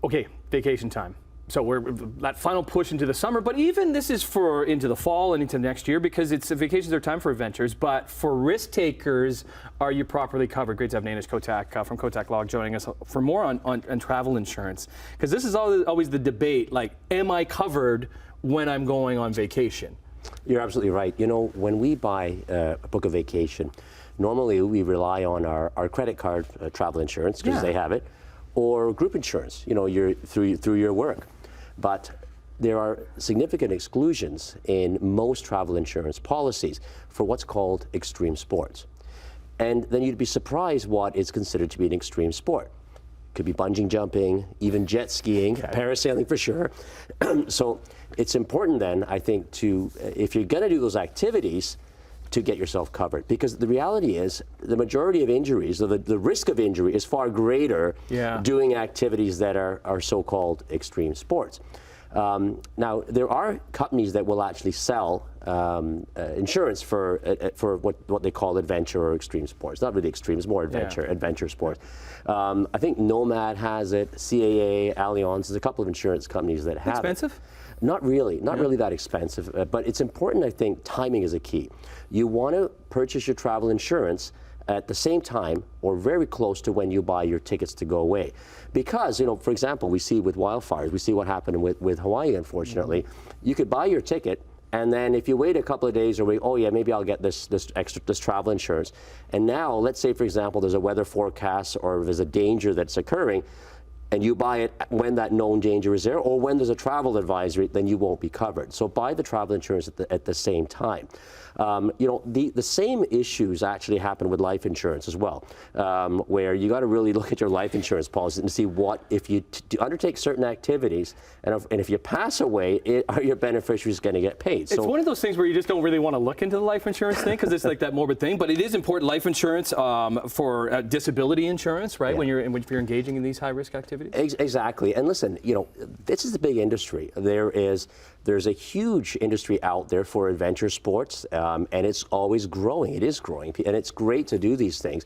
Okay, vacation time. So we're that final push into the summer, but even this is for into the fall and into next year because it's vacations are time for adventures. But for risk takers, are you properly covered? Great to have Nainesh Kotak from Kotak Law joining us for more on travel insurance, because this is always the debate. Like, am I covered when I'm going on vacation? You're absolutely right. You know, when we buy a book a vacation, normally we rely on our credit card travel insurance because they have it, or group insurance. You know, through your work. But there are significant exclusions in most travel insurance policies for what's called extreme sports. And then you'd be surprised what is considered to be an extreme sport. Could be bungee jumping, even jet skiing, parasailing for sure. So it's important then, I think, if you're going to do those activities, to get yourself covered, because the reality is the majority of injuries, or the risk of injury, is far greater doing activities that are so-called extreme sports. Now, there are companies that will actually sell insurance for what they call adventure or extreme sports. Not really extreme, it's more adventure sports. I think Nomad has it, CAA, Allianz, there's a couple of insurance companies that have Expensive? it. Not really that expensive, but it's important. I think timing is a key. You want to purchase your travel insurance at the same time or very close to when you buy your tickets to go away. Because, you know, for example, we see with wildfires, we see what happened with Hawaii, unfortunately. You could buy your ticket, and then if you wait a couple of days or wait, oh yeah, maybe I'll get this travel insurance. And now, let's say, for example, there's a weather forecast or there's a danger that's occurring, and you buy it when that known danger is there, or when there's a travel advisory, then you won't be covered. So buy the travel insurance at the same time. You know, the same issues actually happen with life insurance as well, where you got to really look at your life insurance policy and see what, if you undertake certain activities, and if you pass away, are your beneficiaries going to get paid? It's one of those things where you just don't really want to look into the life insurance thing because it's like that morbid thing, but it is important, life insurance for disability insurance, right? When you're engaging in these high-risk activities. Exactly. And listen, you know, this is a big industry. There's a huge industry out there for adventure sports, and it's always growing. It is growing, and it's great to do these things.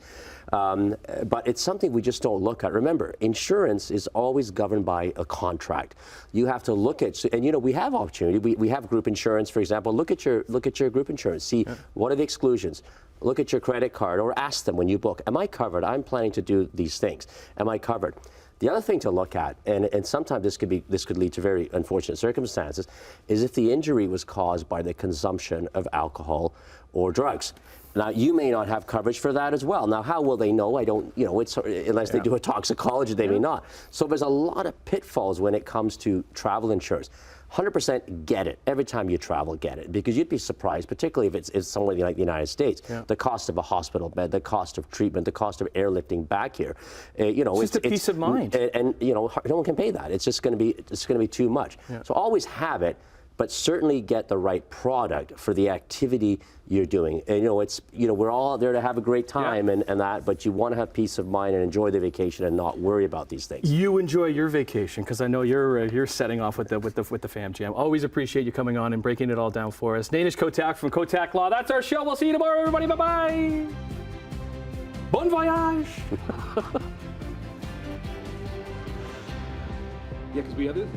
But it's something we just don't look at. Remember, insurance is always governed by a contract. You have to look at, and you know, we have opportunity. We have group insurance, for example. Look at your group insurance. See what are the exclusions. Look at your credit card, or ask them when you book, am I covered? I'm planning to do these things. Am I covered? The other thing to look at, and sometimes this could lead to very unfortunate circumstances, is if the injury was caused by the consumption of alcohol or drugs. Now, you may not have coverage for that as well. Now, how will they know? I don't, you know, unless they do a toxicology, they may not. So there's a lot of pitfalls when it comes to travel insurance. 100% get it. Every time you travel, get it. Because you'd be surprised, particularly if it's somewhere like the United States, the cost of a hospital bed, the cost of treatment, the cost of airlifting back here. You know, it's just a peace of mind. And you know, no one can pay that. It's just going to be too much. So always have it, but certainly get the right product for the activity you're doing. And you know, we're all there to have a great time and that, but you want to have peace of mind and enjoy the vacation and not worry about these things. You enjoy your vacation, because I know you're setting off with the fam jam. Always appreciate you coming on and breaking it all down for us. Nainesh Kotak from Kotak Law. That's our show. We'll see you tomorrow, everybody. Bye-bye. Bon voyage. Yeah, because we have this.